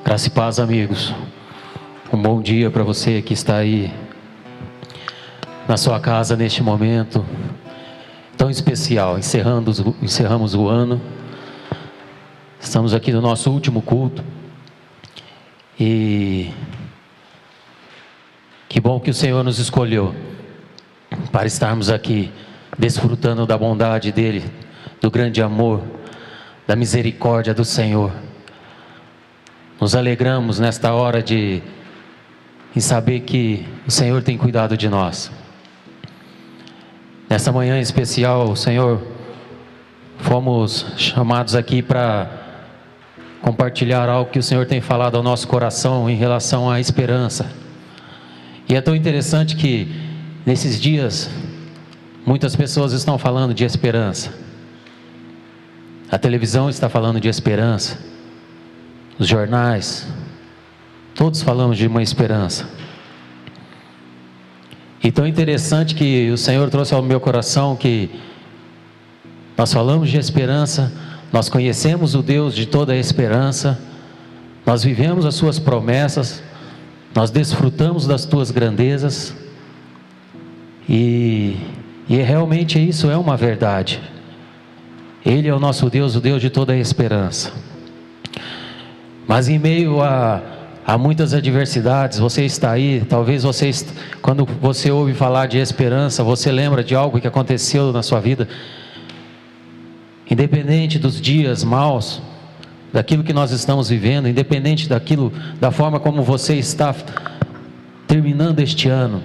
Graça e paz, amigos. Um bom dia para você que está aí na sua casa neste momento tão especial. Encerramos o ano. Estamos aqui no nosso último culto. E que bom que o Senhor nos escolheu para estarmos aqui desfrutando da bondade dEle, do grande amor, da misericórdia do Senhor. Nos alegramos nesta hora em saber que o Senhor tem cuidado de nós. Nesta manhã especial, Senhor, fomos chamados aqui para compartilhar algo que o Senhor tem falado ao nosso coração em relação à esperança. E é tão interessante que nesses dias muitas pessoas estão falando de esperança. A televisão está falando de esperança. Os jornais, todos falamos de uma esperança. E tão interessante que o Senhor trouxe ao meu coração que nós falamos de esperança, nós conhecemos o Deus de toda a esperança, nós vivemos as suas promessas, nós desfrutamos das tuas grandezas, e realmente isso é uma verdade. Ele é o nosso Deus, o Deus de toda a esperança. Mas em meio a muitas adversidades, você está aí, talvez quando você ouve falar de esperança, você lembra de algo que aconteceu na sua vida. Independente dos dias maus, daquilo que nós estamos vivendo, independente da forma como você está terminando este ano,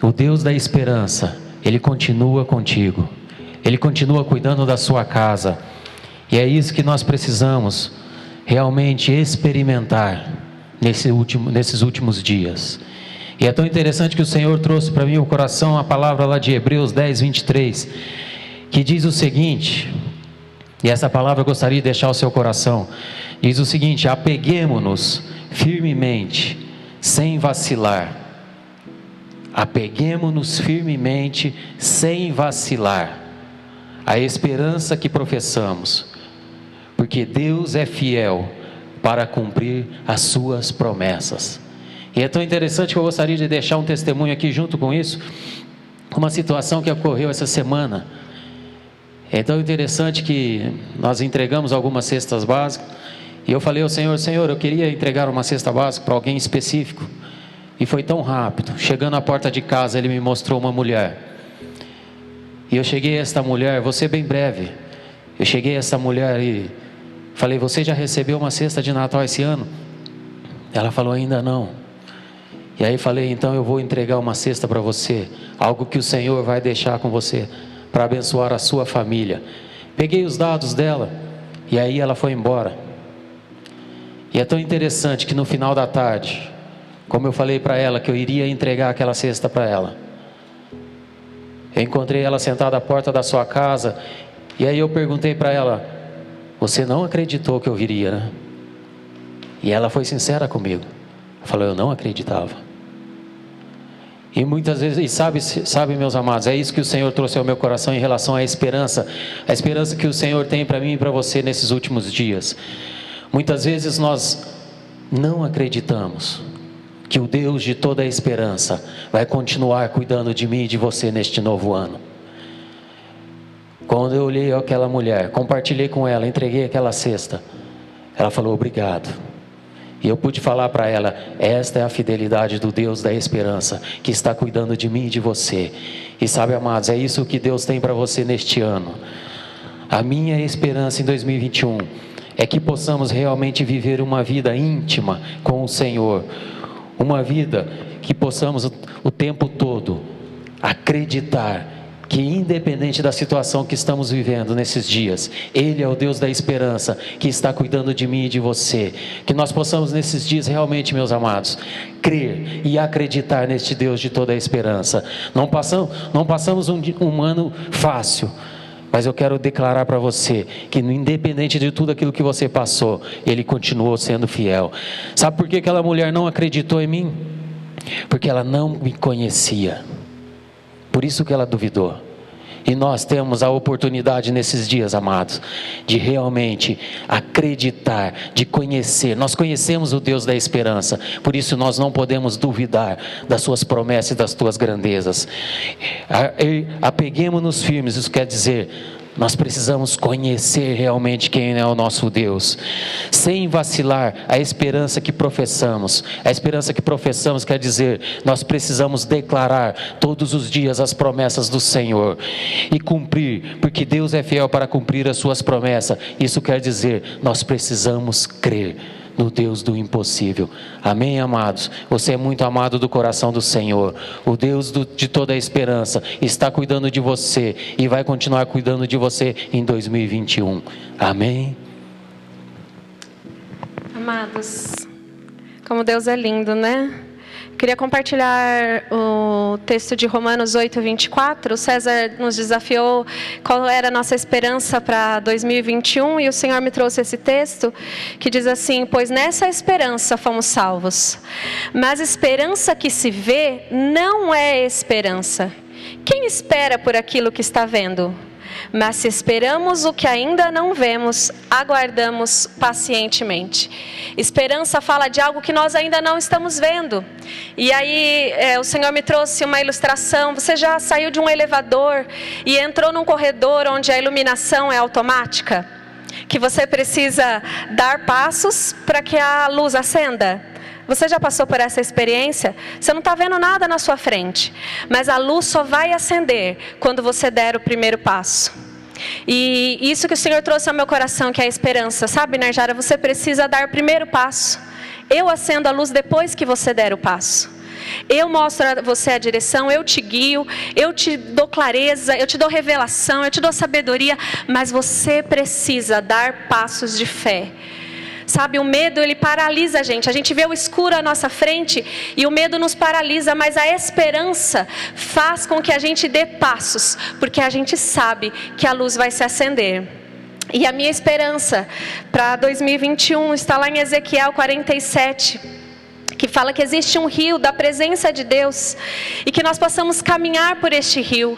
o Deus da esperança, Ele continua contigo, Ele continua cuidando da sua casa, e é isso que nós precisamos realmente experimentar nesses últimos dias. E é tão interessante que o Senhor trouxe para mim o coração a palavra lá de Hebreus 10, 23, que diz o seguinte, e essa palavra eu gostaria de deixar ao seu coração, diz o seguinte: apeguemo-nos firmemente, sem vacilar. Apeguemo-nos firmemente, sem vacilar, a esperança que professamos, porque Deus é fiel para cumprir as suas promessas. E é tão interessante que eu gostaria de deixar um testemunho aqui junto com isso, uma situação que ocorreu essa semana. É tão interessante que nós entregamos algumas cestas básicas, e eu falei ao Senhor: Senhor, eu queria entregar uma cesta básica para alguém específico, e foi tão rápido. Chegando à porta de casa, Ele me mostrou uma mulher, e eu cheguei a esta mulher, vou ser bem breve, eu cheguei a essa mulher e falei: você já recebeu uma cesta de Natal esse ano? Ela falou: ainda não. E aí falei: então eu vou entregar uma cesta para você, algo que o Senhor vai deixar com você, para abençoar a sua família. Peguei os dados dela, e aí ela foi embora. E é tão interessante que no final da tarde, como eu falei para ela que eu iria entregar aquela cesta para ela, eu encontrei ela sentada à porta da sua casa, e aí eu perguntei para ela: você não acreditou que eu viria, né? E ela foi sincera comigo. Ela falou: eu não acreditava. E muitas vezes, e sabe, meus amados, é isso que o Senhor trouxe ao meu coração em relação à esperança. A esperança que o Senhor tem para mim e para você nesses últimos dias. Muitas vezes nós não acreditamos que o Deus de toda a esperança vai continuar cuidando de mim e de você neste novo ano. Quando eu olhei aquela mulher, compartilhei com ela, entreguei aquela cesta, ela falou: obrigado. E eu pude falar para ela: esta é a fidelidade do Deus da esperança, que está cuidando de mim e de você. E sabe, amados, é isso que Deus tem para você neste ano. A minha esperança em 2021 é que possamos realmente viver uma vida íntima com o Senhor, uma vida que possamos o tempo todo acreditar que, independente da situação que estamos vivendo nesses dias, Ele é o Deus da esperança, que está cuidando de mim e de você. Que nós possamos nesses dias realmente, meus amados, crer e acreditar neste Deus de toda a esperança. Não passamos um ano fácil, mas eu quero declarar para você que, independente de tudo aquilo que você passou, Ele continuou sendo fiel. Sabe por que aquela mulher não acreditou em mim? Porque ela não me conhecia. Por isso que ela duvidou. E nós temos a oportunidade nesses dias, amados, de realmente acreditar, de conhecer. Nós conhecemos o Deus da esperança, por isso nós não podemos duvidar das suas promessas e das tuas grandezas. Apeguemos-nos firmes, isso quer dizer, nós precisamos conhecer realmente quem é o nosso Deus, sem vacilar a esperança que professamos. A esperança que professamos quer dizer, nós precisamos declarar todos os dias as promessas do Senhor e cumprir, porque Deus é fiel para cumprir as suas promessas. Isso quer dizer, nós precisamos crer no Deus do impossível. Amém, amados? Você é muito amado do coração do Senhor. O Deus de toda a esperança está cuidando de você e vai continuar cuidando de você em 2021. Amém? Amados, como Deus é lindo, né? Queria compartilhar o texto de Romanos 8:24. O César nos desafiou qual era a nossa esperança para 2021 e o Senhor me trouxe esse texto que diz assim: pois nessa esperança fomos salvos, mas esperança que se vê não é esperança. Quem espera por aquilo que está vendo? Mas se esperamos o que ainda não vemos, aguardamos pacientemente. Esperança fala de algo que nós ainda não estamos vendo. E aí o Senhor me trouxe uma ilustração. Você já saiu de um elevador e entrou num corredor onde a iluminação é automática? Que você precisa dar passos para que a luz acenda? Você já passou por essa experiência? Você não está vendo nada na sua frente, mas a luz só vai acender quando você der o primeiro passo. E isso que o Senhor trouxe ao meu coração, que é a esperança. Sabe, Narjara, você precisa dar o primeiro passo. Eu acendo a luz depois que você der o passo. Eu mostro a você a direção, eu te guio, eu te dou clareza, eu te dou revelação, eu te dou sabedoria, mas você precisa dar passos de fé. Sabe, o medo, ele paralisa a gente vê o escuro à nossa frente e o medo nos paralisa, mas a esperança faz com que a gente dê passos, porque a gente sabe que a luz vai se acender. E a minha esperança para 2021 está lá em Ezequiel 47, que fala que existe um rio da presença de Deus e que nós possamos caminhar por este rio.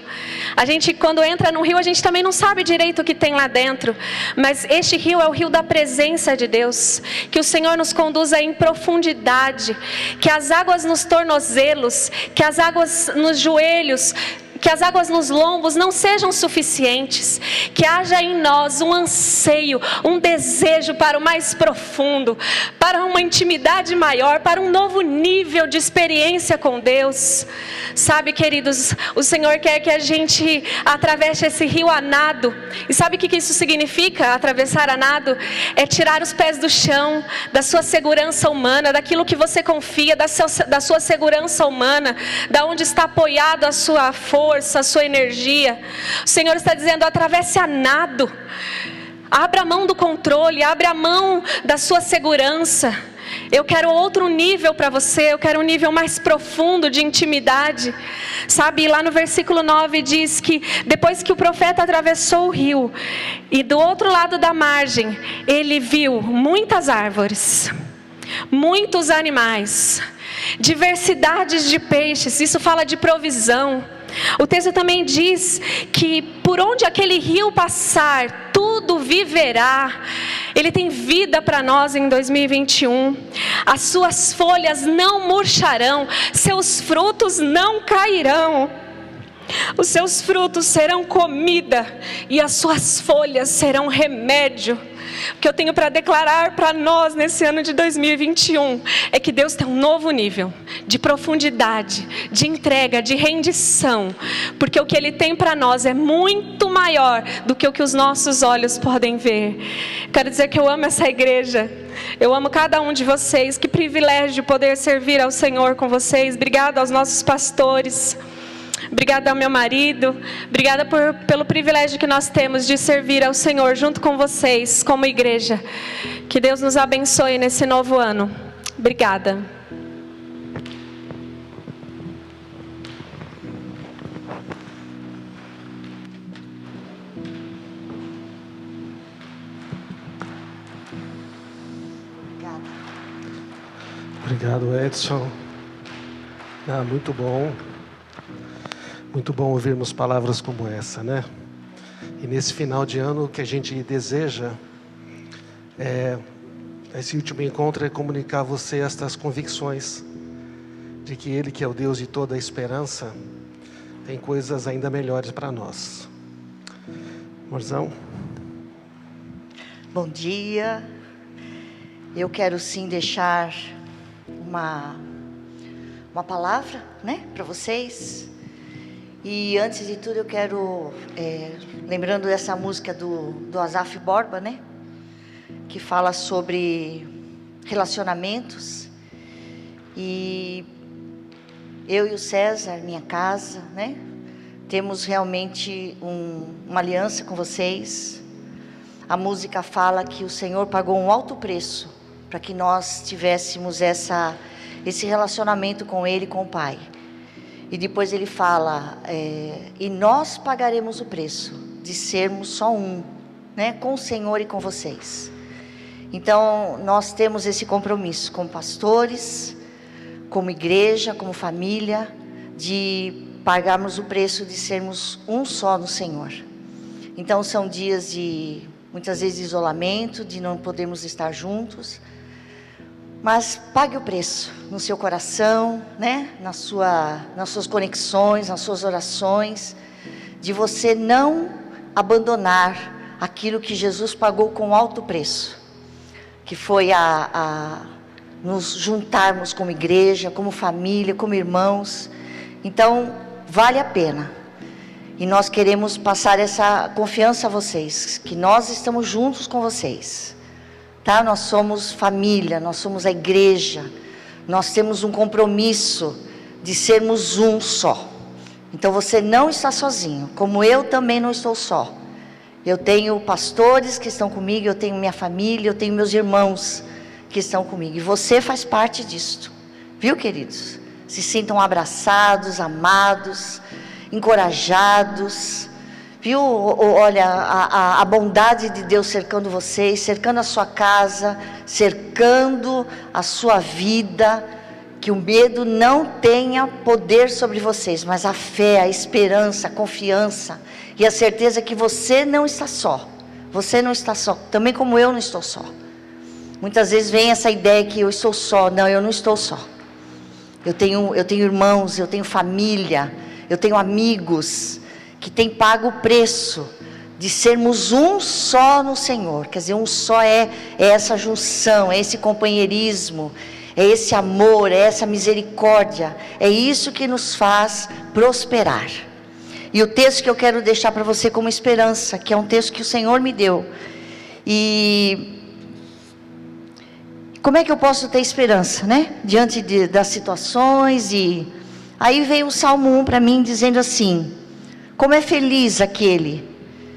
A gente, quando entra no rio, a gente também não sabe direito o que tem lá dentro, mas este rio é o rio da presença de Deus. Que o Senhor nos conduza em profundidade, que as águas nos tornozelos, que as águas nos joelhos, que as águas nos lombos não sejam suficientes, que haja em nós um anseio, um desejo para o mais profundo, para uma intimidade maior, para um novo nível de experiência com Deus. Sabe, queridos, o Senhor quer que a gente atravesse esse rio a nado. E sabe o que isso significa, atravessar a nado? É tirar os pés do chão, da sua segurança humana, daquilo que você confia, da sua segurança humana, da onde está apoiado a sua força, a sua energia. O Senhor está dizendo: atravesse a nado, abra a mão do controle, abra a mão da sua segurança. Eu quero outro nível para você, eu quero um nível mais profundo de intimidade. Sabe, lá no versículo 9 diz que depois que o profeta atravessou o rio, e do outro lado da margem, ele viu muitas árvores, muitos animais, diversidades de peixes. Isso fala de provisão. O texto também diz que por onde aquele rio passar, tudo viverá. Ele tem vida para nós em 2021. As suas folhas não murcharão, seus frutos não cairão. Os seus frutos serão comida e as suas folhas serão remédio. O que eu tenho para declarar para nós nesse ano de 2021 é que Deus tem um novo nível de profundidade, de entrega, de rendição, porque o que Ele tem para nós é muito maior do que o que os nossos olhos podem ver. Quero dizer que eu amo essa igreja, eu amo cada um de vocês. Que privilégio poder servir ao Senhor com vocês. Obrigada aos nossos pastores. Obrigada ao meu marido, obrigada pelo privilégio que nós temos de servir ao Senhor junto com vocês, como igreja. Que Deus nos abençoe nesse novo ano. Obrigada. Obrigado, Edson. Muito bom. Muito bom ouvirmos palavras como essa, né? E nesse final de ano, o que a gente deseja esse último encontro é comunicar a você estas convicções de que Ele, que é o Deus de toda a esperança, tem coisas ainda melhores para nós. Amorzão. Bom dia. Eu quero sim deixar uma palavra, né, para vocês. E antes de tudo eu quero, lembrando dessa música do Asaf Borba, né, que fala sobre relacionamentos. E eu e o César, minha casa, né, temos realmente uma aliança com vocês. A música fala que o Senhor pagou um alto preço para que nós tivéssemos esse relacionamento com Ele, com o Pai. E depois ele fala, e nós pagaremos o preço de sermos só um, né, com o Senhor e com vocês. Então, nós temos esse compromisso como pastores, como igreja, como família, de pagarmos o preço de sermos um só no Senhor. Então, são dias de, muitas vezes, de isolamento, de não podermos estar juntos. Mas pague o preço no seu coração, né? nas suas conexões, nas suas orações, de você não abandonar aquilo que Jesus pagou com alto preço, que foi nos juntarmos como igreja, como família, como irmãos. Então, vale a pena. E nós queremos passar essa confiança a vocês, que nós estamos juntos com vocês. Tá? Nós somos família, nós somos a igreja, nós temos um compromisso de sermos um só. Então você não está sozinho, como eu também não estou só. Eu tenho pastores que estão comigo, eu tenho minha família, eu tenho meus irmãos que estão comigo. E você faz parte disto, viu, queridos? Se sintam abraçados, amados, encorajados. Viu, olha, a bondade de Deus cercando vocês, cercando a sua casa, cercando a sua vida, que o medo não tenha poder sobre vocês, mas a fé, a esperança, a confiança e a certeza que você não está só, também como eu não estou só. Muitas vezes vem essa ideia que eu estou só. Não, eu não estou só. Eu tenho irmãos, eu tenho família, eu tenho amigos que tem pago o preço de sermos um só no Senhor. Quer dizer, um só é essa junção, é esse companheirismo, é esse amor, é essa misericórdia, é isso que nos faz prosperar. E o texto que eu quero deixar para você como esperança, que é um texto que o Senhor me deu. E como é que eu posso ter esperança, né? Diante das situações. E aí veio o Salmo 1 para mim dizendo assim: como é feliz aquele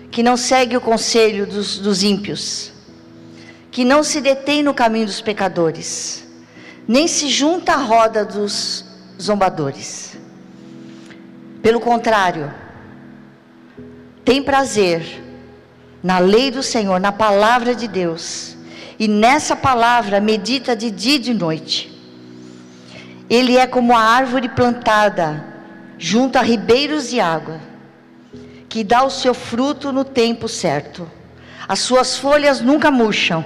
que não segue o conselho dos ímpios, que não se detém no caminho dos pecadores, nem se junta à roda dos zombadores. Pelo contrário, tem prazer na lei do Senhor, na palavra de Deus, e nessa palavra medita de dia e de noite. Ele é como a árvore plantada junto a ribeiros de água, que dá o seu fruto no tempo certo. As suas folhas nunca murcham,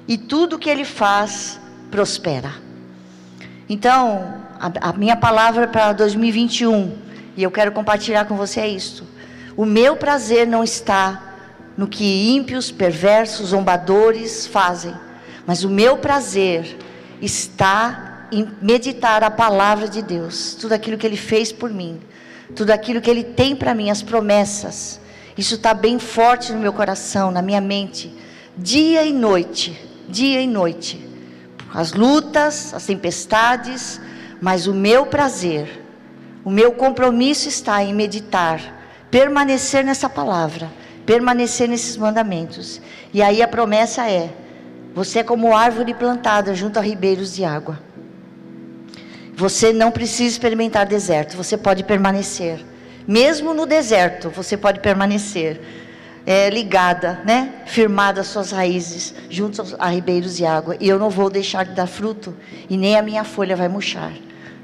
e tudo que ele faz prospera. Então, a minha palavra para 2021, e eu quero compartilhar com você, é isto: o meu prazer não está no que ímpios, perversos, zombadores fazem, mas o meu prazer está em meditar a palavra de Deus, tudo aquilo que Ele fez por mim, tudo aquilo que Ele tem para mim, as promessas. Isso está bem forte no meu coração, na minha mente, dia e noite, as lutas, as tempestades, mas o meu prazer, o meu compromisso está em meditar, permanecer nessa palavra, permanecer nesses mandamentos. E aí a promessa é: você é como árvore plantada junto a ribeiros de água. Você não precisa experimentar deserto, você pode permanecer. Mesmo no deserto, você pode permanecer ligada, né? Firmada às suas raízes, junto a ribeiros de água. E eu não vou deixar de dar fruto, e nem a minha folha vai murchar,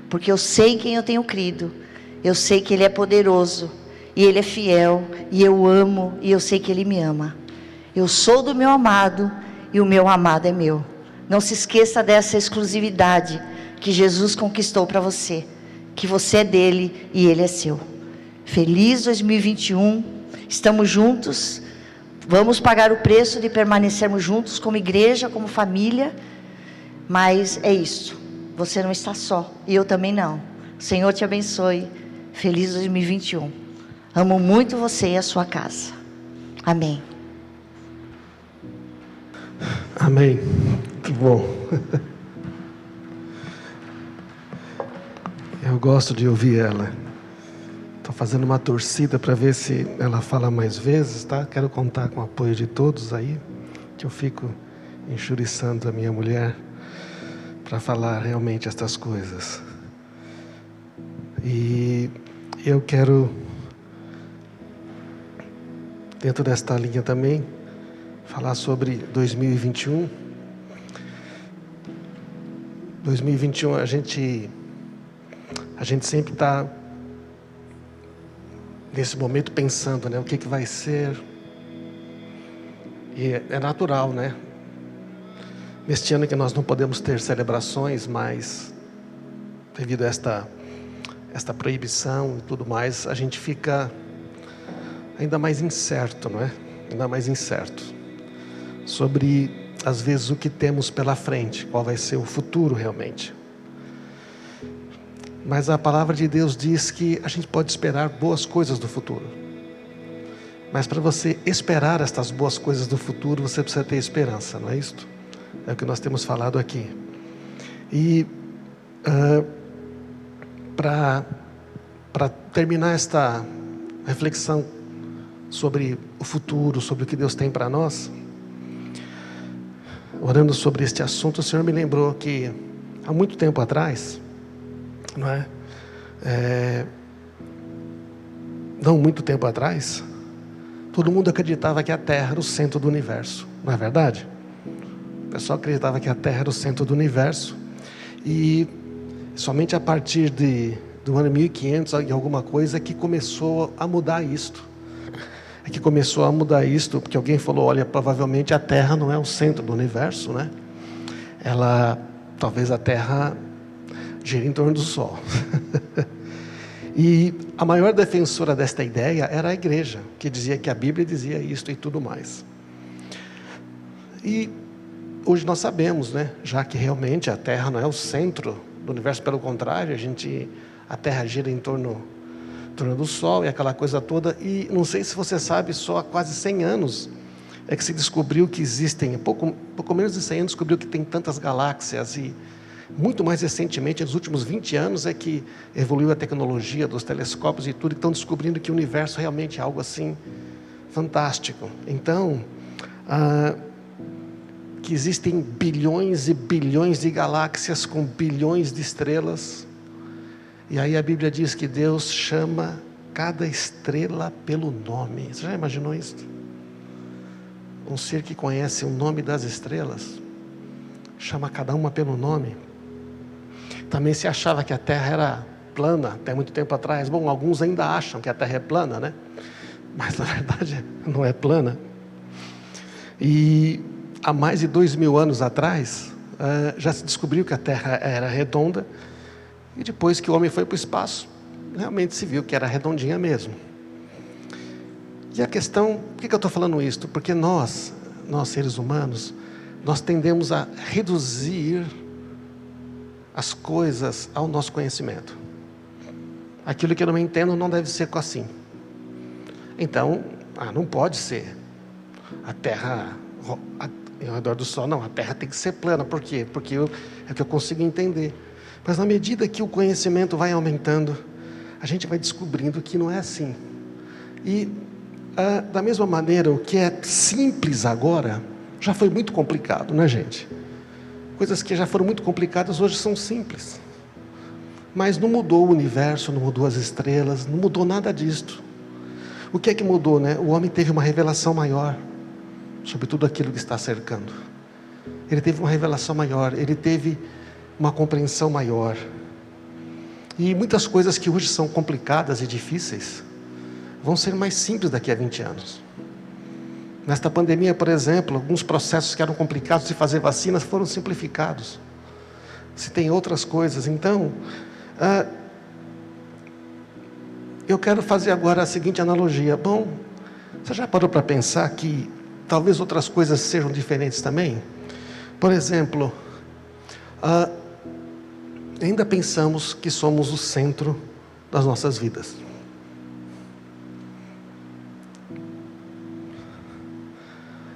porque eu sei em quem eu tenho crido, Eu sei que Ele é poderoso, e Ele é fiel, e eu amo, e eu sei que Ele me ama. Eu sou do meu amado, e o meu amado é meu. Não se esqueça dessa exclusividade que Jesus conquistou para você, que você é dele e ele é seu. Feliz 2021, estamos juntos, vamos pagar o preço de permanecermos juntos como igreja, como família, mas é isso, você não está só, e eu também não. O Senhor te abençoe, feliz 2021. Amo muito você e a sua casa. Amém. Amém. Muito bom. Eu gosto de ouvir ela. Estou fazendo uma torcida para ver se ela fala mais vezes, tá? Quero contar com o apoio de todos aí, que eu fico enxuriçando a minha mulher para falar realmente estas coisas. E eu quero, dentro desta linha também, falar sobre 2021. 2021 a gente sempre está nesse momento pensando, né, o que vai ser. E é natural, né? Neste ano que nós não podemos ter celebrações, mas devido a esta proibição e tudo mais, a gente fica ainda mais incerto, não é? Ainda mais incerto sobre, às vezes, o que temos pela frente, qual vai ser o futuro realmente. Mas a palavra de Deus diz que a gente pode esperar boas coisas do futuro. Mas para você esperar estas boas coisas do futuro, você precisa ter esperança, não é isso? É o que nós temos falado aqui. E para terminar esta reflexão sobre o futuro, sobre o que Deus tem para nós, orando sobre este assunto, o Senhor me lembrou que há muito tempo atrás, não é? Não muito tempo atrás, todo mundo acreditava que a Terra era o centro do universo, não é verdade? O pessoal acreditava que a Terra era o centro do universo, e somente a partir do ano 1500 e alguma coisa que começou a mudar isto. É que começou a mudar isto, porque alguém falou, olha, provavelmente a Terra não é o centro do universo, né? Talvez a Terra gira em torno do Sol. E a maior defensora desta ideia era a igreja, que dizia que a Bíblia dizia isto e tudo mais. E hoje nós sabemos, né? Já que realmente a Terra não é o centro do universo, pelo contrário, a Terra gira em torno do Sol e aquela coisa toda. E não sei se você sabe, só há quase 100 anos é que se descobriu que existem, pouco menos de 100 anos, descobriu que tem tantas galáxias. E muito mais recentemente, nos últimos 20 anos, é que evoluiu a tecnologia dos telescópios e tudo, e estão descobrindo que o universo realmente é algo assim fantástico. Então, que existem bilhões e bilhões de galáxias com bilhões de estrelas. E aí a Bíblia diz que Deus chama cada estrela pelo nome. Você já imaginou isso? Um ser que conhece o nome das estrelas, chama cada uma pelo nome. Também se achava que a Terra era plana, até muito tempo atrás. Bom, alguns ainda acham que a Terra é plana, né? Mas na verdade não é plana. E há mais de 2000 anos atrás, já se descobriu que a Terra era redonda. E depois que o homem foi para o espaço, realmente se viu que era redondinha mesmo. E a questão, por que eu estou falando isso? Porque nós seres humanos, nós tendemos a reduzir as coisas ao nosso conhecimento. Aquilo que eu não entendo não deve ser assim. Então, não pode ser a Terra ao redor do Sol. Não, a Terra tem que ser plana. Por quê? Porque é o que eu consigo entender. Mas na medida que o conhecimento vai aumentando, a gente vai descobrindo que não é assim. E da mesma maneira, o que é simples agora, já foi muito complicado, né, gente? Coisas que já foram muito complicadas, hoje são simples. Mas não mudou o universo, não mudou as estrelas, não mudou nada disto. O que é que mudou, né? O homem teve uma revelação maior sobre tudo aquilo que está cercando. Ele teve uma revelação maior, ele teve uma compreensão maior. E muitas coisas que hoje são complicadas e difíceis vão ser mais simples daqui a 20 anos. Nesta pandemia, por exemplo, alguns processos que eram complicados de fazer vacinas foram simplificados. Se tem outras coisas, então, eu quero fazer agora a seguinte analogia. Bom, você já parou para pensar que talvez outras coisas sejam diferentes também? Por exemplo, ainda pensamos que somos o centro das nossas vidas.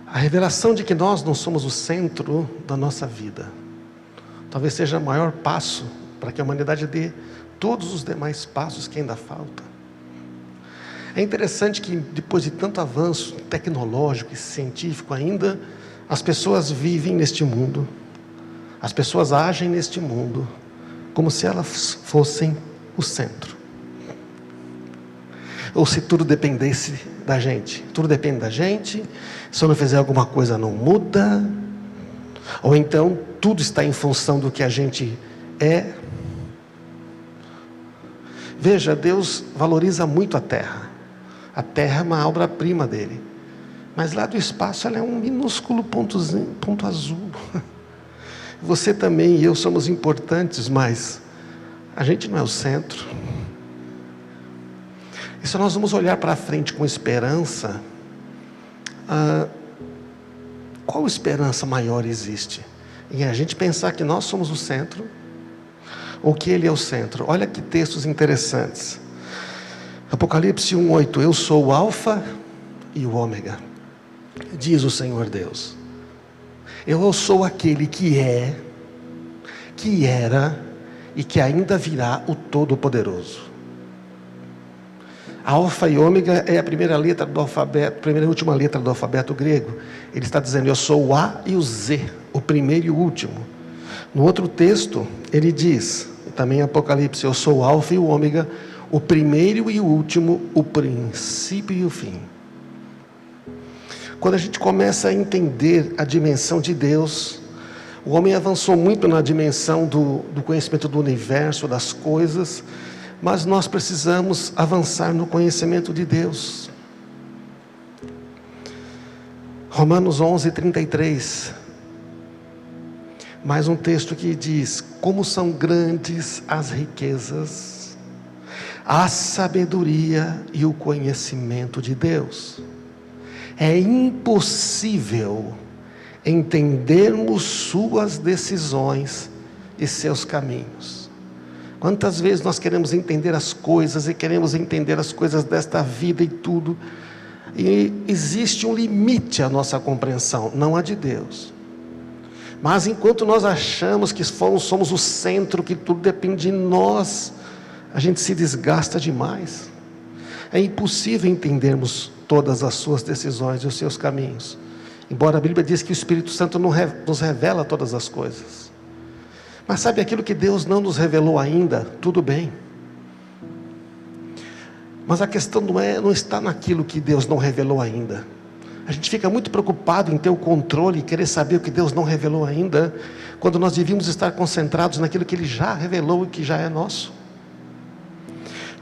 A revelação de que nós não somos o centro da nossa vida talvez seja o maior passo para que a humanidade dê todos os demais passos que ainda faltam. É interessante que depois de tanto avanço tecnológico e científico ainda, as pessoas vivem neste mundo, as pessoas agem neste mundo como se elas fossem o centro. Ou se tudo dependesse da gente. Tudo depende da gente. Se eu não fizer alguma coisa, não muda. Ou então, tudo está em função do que a gente é. Veja, Deus valoriza muito a terra. A terra é uma obra-prima dele. Mas lá do espaço, ela é um minúsculo ponto azul. Você também e eu somos importantes, mas a gente não é o centro. E se nós vamos olhar para frente com esperança, qual esperança maior existe? Em a gente pensar que nós somos o centro, ou que Ele é o centro? Olha que textos interessantes. Apocalipse 1:8, eu sou o Alfa e o Ômega, diz o Senhor Deus. Eu sou aquele que é, que era e que ainda virá, o Todo-Poderoso. Alfa e Ômega é a primeira letra do alfabeto, primeira e última letra do alfabeto grego. Ele está dizendo, eu sou o A e o Z, o primeiro e o último. No outro texto, ele diz, também em Apocalipse, eu sou o Alfa e o Ômega, o primeiro e o último, o princípio e o fim. Quando a gente começa a entender a dimensão de Deus, o homem avançou muito na dimensão do conhecimento do universo, das coisas, mas nós precisamos avançar no conhecimento de Deus. Romanos 11:33. Mais um texto que diz, como são grandes as riquezas, a sabedoria e o conhecimento de Deus. É impossível entendermos suas decisões e seus caminhos. Quantas vezes nós queremos entender as coisas e queremos entender as coisas desta vida e tudo, e existe um limite à nossa compreensão, não a de Deus. Mas enquanto nós achamos que somos o centro, que tudo depende de nós, a gente se desgasta demais. É impossível entendermos todas as suas decisões e os seus caminhos, embora a Bíblia diz que o Espírito Santo nos revela todas as coisas. Mas sabe aquilo que Deus não nos revelou ainda? Tudo bem. Mas a questão não está naquilo que Deus não revelou ainda. A gente fica muito preocupado em ter o controle e querer saber o que Deus não revelou ainda, quando nós devíamos estar concentrados naquilo que Ele já revelou e que já é nosso.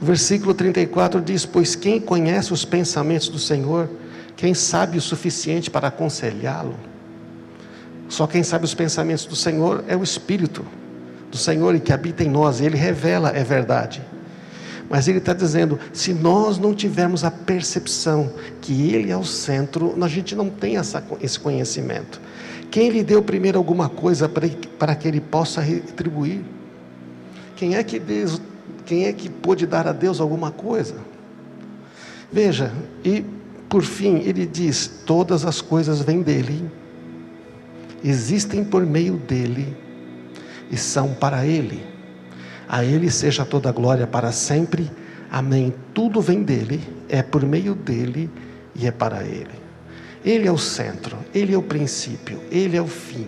O versículo 34 diz, pois quem conhece os pensamentos do Senhor, quem sabe o suficiente para aconselhá-lo? Só quem sabe os pensamentos do Senhor é o Espírito do Senhor e que habita em nós, e Ele revela, é verdade. Mas Ele está dizendo, se nós não tivermos a percepção que Ele é o centro, a gente não tem esse conhecimento. Quem lhe deu primeiro alguma coisa para que Ele possa retribuir? Quem é que pôde dar a Deus alguma coisa? Veja, e por fim Ele diz, todas as coisas vêm dEle, existem por meio dEle e são para Ele. A Ele seja toda a glória para sempre. Amém. Tudo vem dEle, é por meio dEle e é para Ele. Ele é o centro, Ele é o princípio, Ele é o fim.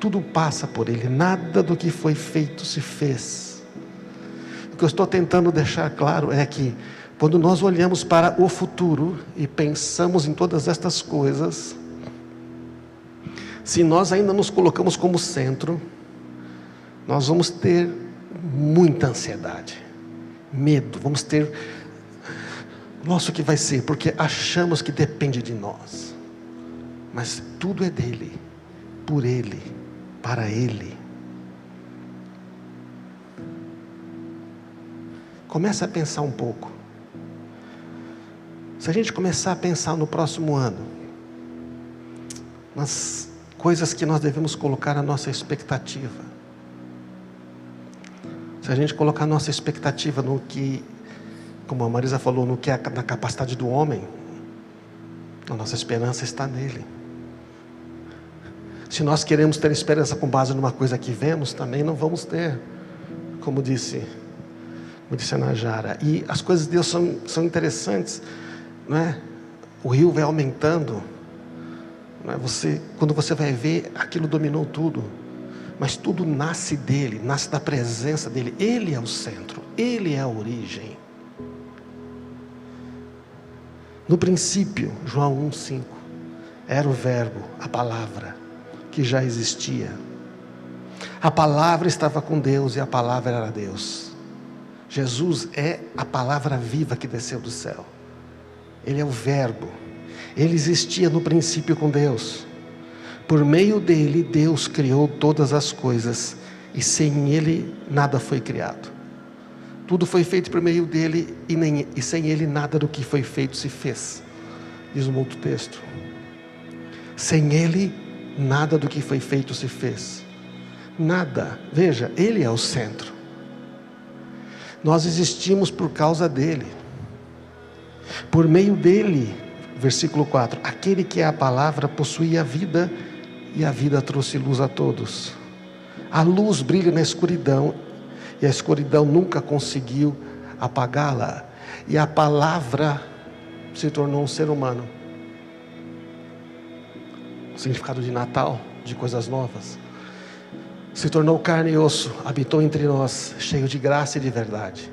Tudo passa por Ele, nada do que foi feito se fez. O que eu estou tentando deixar claro é que quando nós olhamos para o futuro e pensamos em todas estas coisas, se nós ainda nos colocamos como centro, nós vamos ter muita ansiedade, medo, vamos ter, nossa, o que vai ser? Porque achamos que depende de nós, mas tudo é dele, por ele, para ele. Começa a pensar um pouco. Se a gente começar a pensar no próximo ano, nas coisas que nós devemos colocar a nossa expectativa, se a gente colocar a nossa expectativa no que, como a Marisa falou, no que é na capacidade do homem, a nossa esperança está nele. Se nós queremos ter esperança com base numa coisa que vemos, também não vamos ter, como disse a Najara. E as coisas de Deus são interessantes, não é? O rio vai aumentando, não é? Quando você vai ver, aquilo dominou tudo, mas tudo nasce dele, nasce da presença dele. Ele é o centro, ele é a origem. No princípio, João 1,5, era o verbo, a palavra, que já existia. A palavra estava com Deus e a palavra era Deus. Jesus é a palavra viva que desceu do céu. Ele é o verbo. Ele existia no princípio com Deus. Por meio dele, Deus criou todas as coisas, e sem ele nada foi criado. Tudo foi feito por meio dele, e sem ele nada do que foi feito se fez, diz um outro texto. Sem ele nada do que foi feito se fez. Nada. Veja, ele é o centro. Nós existimos por causa dele. Por meio dele, versículo 4, aquele que é a palavra possuía a vida, e a vida trouxe luz a todos. A luz brilha na escuridão, e a escuridão nunca conseguiu apagá-la. E a palavra se tornou um ser humano. O significado de Natal, de coisas novas. Se tornou carne e osso, habitou entre nós, cheio de graça e de verdade.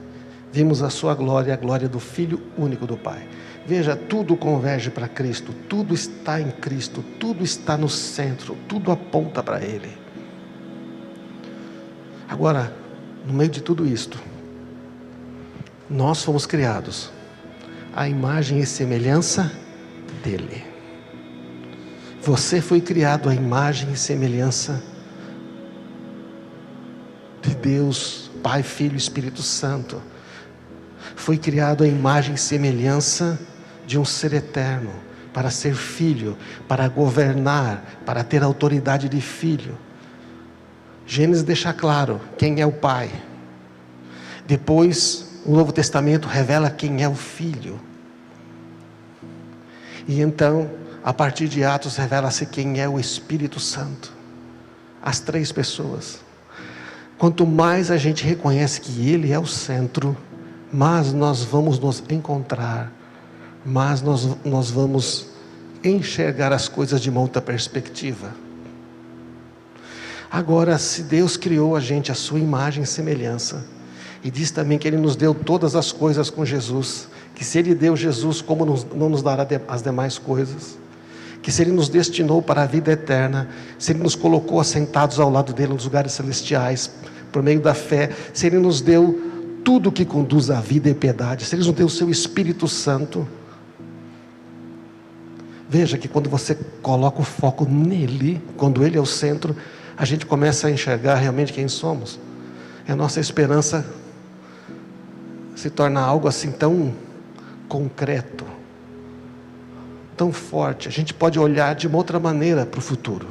Vimos a sua glória, a glória do Filho único do Pai. Veja, tudo converge para Cristo, tudo está em Cristo, tudo está no centro, tudo aponta para Ele. Agora, no meio de tudo isto, nós fomos criados à imagem e semelhança dEle. Você foi criado à imagem e semelhança de Deus, Pai, Filho e Espírito Santo. Foi criado à imagem e semelhança de um ser eterno, para ser filho, para governar, para ter autoridade de filho. Gênesis deixa claro quem é o Pai. Depois, o Novo Testamento revela quem é o Filho. E então, a partir de Atos, revela-se quem é o Espírito Santo. As três pessoas. Quanto mais a gente reconhece que Ele é o centro, mais nós vamos nos encontrar, mais nós vamos enxergar as coisas de uma outra perspectiva. Agora, se Deus criou a gente à sua imagem e semelhança, e diz também que Ele nos deu todas as coisas com Jesus, que se Ele deu Jesus, como não nos dará as demais coisas? Que se Ele nos destinou para a vida eterna, se Ele nos colocou assentados ao lado dEle nos lugares celestiais, por meio da fé, se Ele nos deu tudo que conduz à vida e piedade, se Ele nos deu o seu Espírito Santo. Veja que quando você coloca o foco nele, quando Ele é o centro, a gente começa a enxergar realmente quem somos. E a nossa esperança se torna algo assim tão concreto, tão forte. A gente pode olhar de uma outra maneira para o futuro.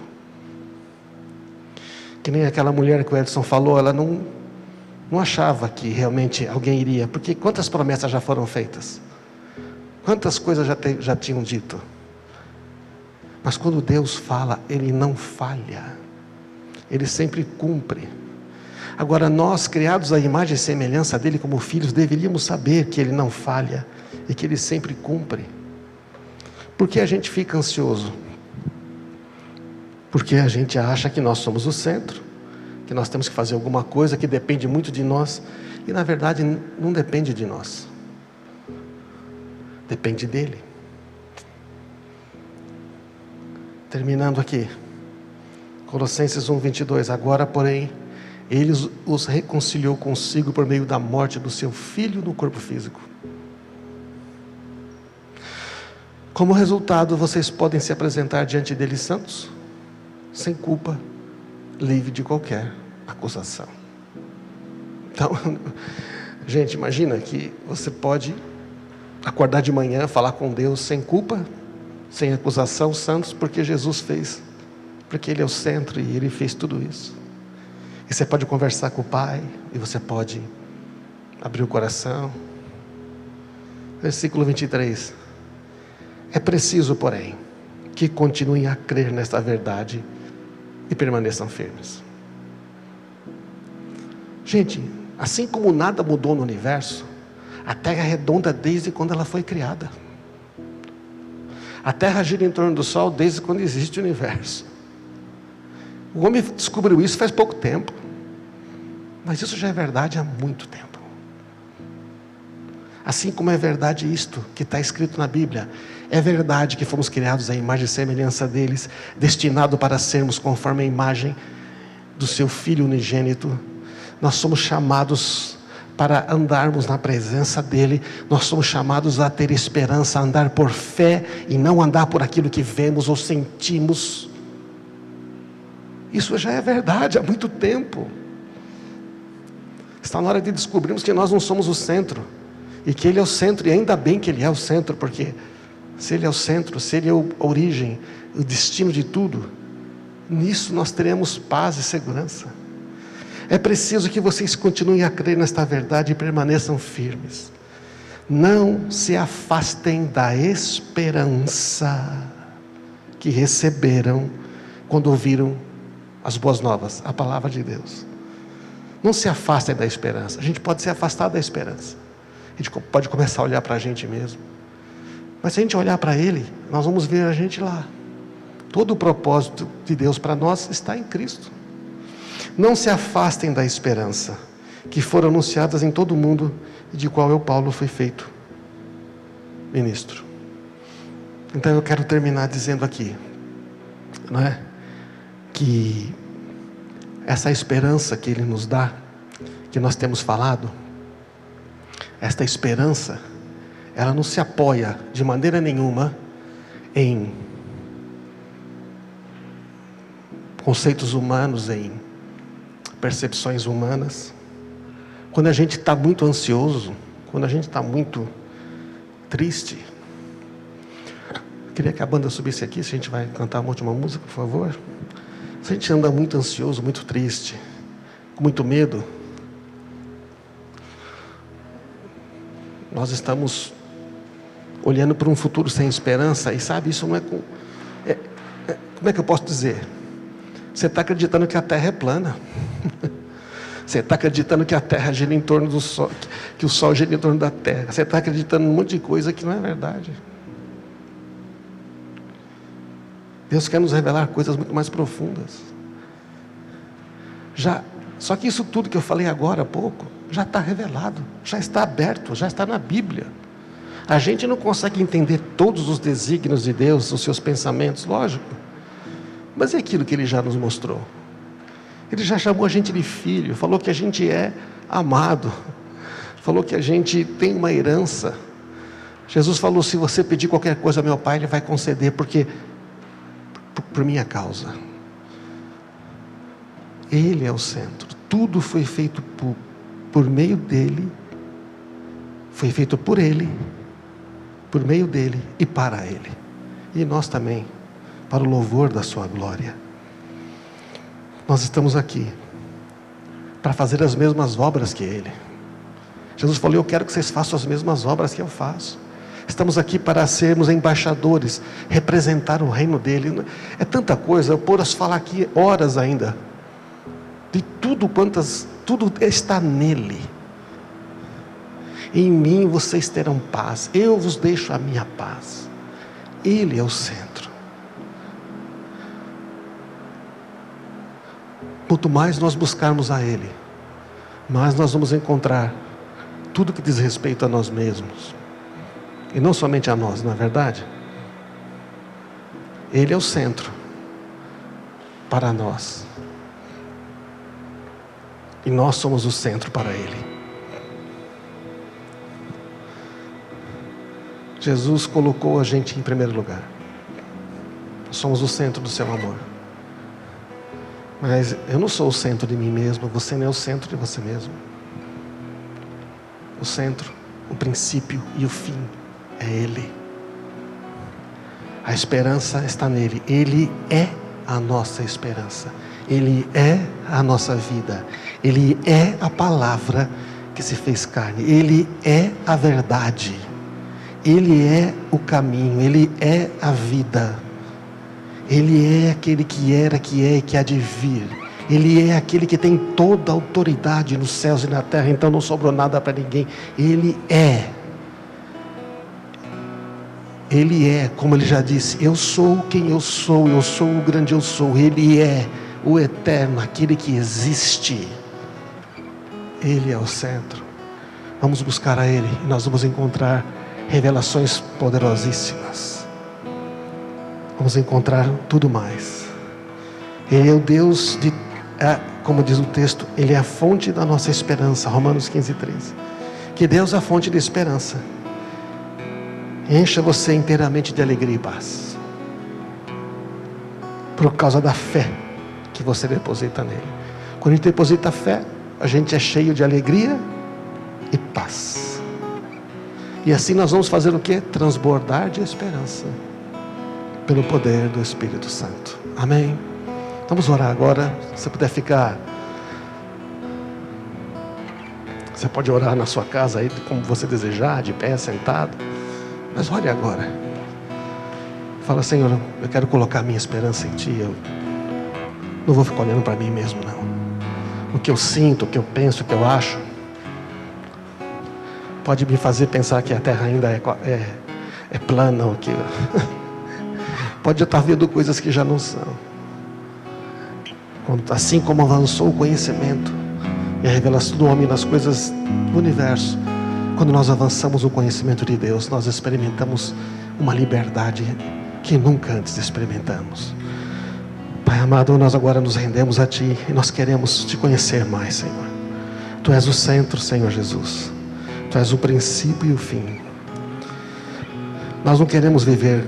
Que nem aquela mulher que o Edson falou, ela não achava que realmente alguém iria, porque quantas promessas já foram feitas? Quantas coisas já tinham dito? Mas quando Deus fala, Ele não falha. Ele sempre cumpre. Agora nós, criados à imagem e semelhança dEle como filhos, deveríamos saber que Ele não falha e que Ele sempre cumpre. Por que a gente fica ansioso? Porque a gente acha que nós somos o centro, que nós temos que fazer alguma coisa que depende muito de nós, e na verdade não depende de nós, depende dEle. Terminando aqui, Colossenses 1:22, agora porém, Ele os reconciliou consigo por meio da morte do seu Filho no corpo físico. Como resultado, vocês podem se apresentar diante dele santos, sem culpa, livre de qualquer acusação. Então, gente, imagina que você pode acordar de manhã, falar com Deus sem culpa, sem acusação, santos, porque Jesus fez, porque Ele é o centro e Ele fez tudo isso. E você pode conversar com o Pai, e você pode abrir o coração. Versículo 23. É preciso, porém, que continuem a crer nesta verdade e permaneçam firmes. Gente, assim como nada mudou no universo, a Terra é redonda desde quando ela foi criada. A Terra gira em torno do Sol desde quando existe o universo. O homem descobriu isso faz pouco tempo, mas isso já é verdade há muito tempo. Assim como é verdade isto que está escrito na Bíblia, é verdade que fomos criados à imagem e semelhança deles, destinado para sermos conforme a imagem do seu Filho unigênito. Nós somos chamados para andarmos na presença dele, nós somos chamados a ter esperança, a andar por fé e não andar por aquilo que vemos ou sentimos. Isso já é verdade há muito tempo. Está na hora de descobrirmos que nós não somos o centro, e que Ele é o centro, e ainda bem que Ele é o centro, porque se Ele é o centro, se Ele é a origem, o destino de tudo, nisso nós teremos paz e segurança. É preciso que vocês continuem a crer nesta verdade e permaneçam firmes. Não se afastem da esperança que receberam quando ouviram as boas novas, a palavra de Deus. Não se afastem da esperança. A gente pode se afastar da esperança. A gente pode começar a olhar para a gente mesmo. Mas se a gente olhar para Ele, nós vamos ver a gente lá. Todo o propósito de Deus para nós está em Cristo. Não se afastem da esperança que foram anunciadas em todo o mundo e de qual eu, Paulo, fui feito ministro. Então eu quero terminar dizendo aqui, não é? Que essa esperança que Ele nos dá, que nós temos falado, esta esperança, ela não se apoia de maneira nenhuma em conceitos humanos, em percepções humanas. Quando a gente está muito ansioso, quando a gente está muito triste, eu queria que a banda subisse aqui, se a gente vai cantar uma última música, por favor. Se a gente anda muito ansioso, muito triste, com muito medo, nós estamos olhando para um futuro sem esperança, e sabe, isso não é com... como é que eu posso dizer? Você está acreditando que a Terra é plana. Você está acreditando que a Terra gira em torno do Sol, que o Sol gira em torno da Terra. Você está acreditando em um monte de coisa que não é verdade. Deus quer nos revelar coisas muito mais profundas. Só que isso tudo que eu falei agora há pouco, já está revelado, já está aberto, já está na Bíblia. A gente não consegue entender todos os desígnios de Deus, os seus pensamentos, lógico. Mas é aquilo que Ele já nos mostrou. Ele já chamou a gente de filho, falou que a gente é amado, falou que a gente tem uma herança. Jesus falou, se você pedir qualquer coisa ao meu Pai, Ele vai conceder, porque por minha causa. Ele é o centro. Tudo foi feito por meio dEle, foi feito por Ele, por meio dEle e para Ele. E nós também, para o louvor da sua glória. Nós estamos aqui para fazer as mesmas obras que Ele. Jesus falou, eu quero que vocês façam as mesmas obras que eu faço. Estamos aqui para sermos embaixadores, representar o reino dEle. É tanta coisa, eu posso falar aqui horas ainda, de tudo está nele. Em mim vocês terão paz, eu vos deixo a minha paz. Ele é o centro. Quanto mais nós buscarmos a Ele, mais nós vamos encontrar tudo que diz respeito a nós mesmos. E não somente a nós, não é verdade? Ele é o centro para nós. E nós somos o centro para Ele. Jesus colocou a gente em primeiro lugar. Somos o centro do seu amor. Mas eu não sou o centro de mim mesmo, você não é o centro de você mesmo. O centro, o princípio e o fim é Ele. A esperança está nele. Ele é a nossa esperança. Ele é a nossa vida. Ele é a palavra que se fez carne. Ele é a verdade. Ele é o caminho. Ele é a vida. Ele é aquele que era, que é e que há de vir. Ele é aquele que tem toda a autoridade nos céus e na terra. Então não sobrou nada para ninguém. Ele é. Ele é, como ele já disse, eu sou quem eu sou o grande eu sou. Ele é o eterno, aquele que existe. Ele é o centro. Vamos buscar a Ele e nós vamos encontrar revelações poderosíssimas. Vamos encontrar tudo mais. Ele é o Deus de, como diz o texto, Ele é a fonte da nossa esperança. Romanos 15:13. Que Deus é a fonte de esperança. Encha você inteiramente de alegria e paz. Por causa da fé que você deposita nele. Quando a gente deposita fé, a gente é cheio de alegria e paz. E assim nós vamos fazer o quê? Transbordar de esperança. Pelo poder do Espírito Santo. Amém? Vamos orar agora. Se você puder ficar. Você pode orar na sua casa aí, como você desejar, de pé, sentado. Mas olhe agora. Fala, Senhor, eu quero colocar minha esperança em Ti. Eu não vou ficar olhando para mim mesmo, não. O que eu sinto, o que eu penso, o que eu acho, pode me fazer pensar que a terra ainda é plana. Que pode estar vendo coisas que já não são. Assim como avançou o conhecimento e a revelação do homem nas coisas do universo, quando nós avançamos o conhecimento de Deus, nós experimentamos uma liberdade que nunca antes experimentamos. Pai amado, nós agora nos rendemos a Ti e nós queremos Te conhecer mais, Senhor. Tu és o centro, Senhor Jesus. Tu és o princípio e o fim. Nós não queremos viver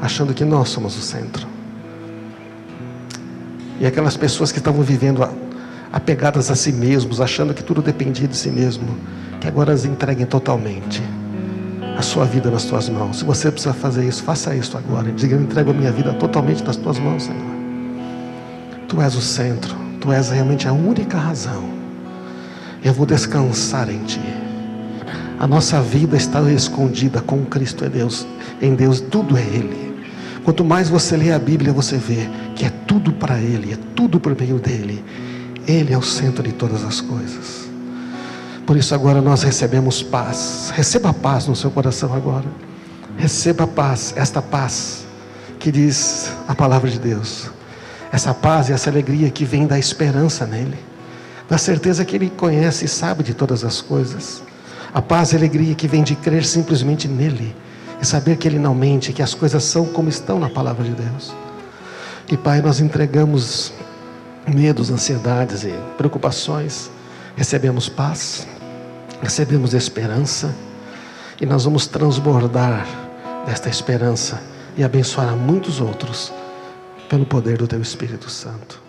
achando que nós somos o centro. E aquelas pessoas que estavam vivendo apegadas a si mesmos, achando que tudo dependia de si mesmo, que agora as entreguem totalmente a sua vida nas Tuas mãos. Se você precisa fazer isso, faça isso agora. Diga, eu entrego a minha vida totalmente nas Tuas mãos, Senhor. Tu és o centro. Tu és realmente a única razão. Eu vou descansar em Ti. A nossa vida está escondida com Cristo em Deus, tudo é Ele. Quanto mais você lê a Bíblia, você vê que é tudo para Ele, é tudo por meio dEle. Ele é o centro de todas as coisas. Por isso agora nós recebemos paz. Receba a paz no seu coração agora. Receba a paz, esta paz que diz a palavra de Deus. Essa paz e essa alegria que vem da esperança nele. Da certeza que Ele conhece e sabe de todas as coisas. A paz e a alegria que vem de crer simplesmente nele. E saber que Ele não mente, que as coisas são como estão na palavra de Deus. E Pai, nós entregamos medos, ansiedades e preocupações. Recebemos paz. Recebemos esperança. E nós vamos transbordar desta esperança. E abençoar a muitos outros. Pelo poder do Teu Espírito Santo.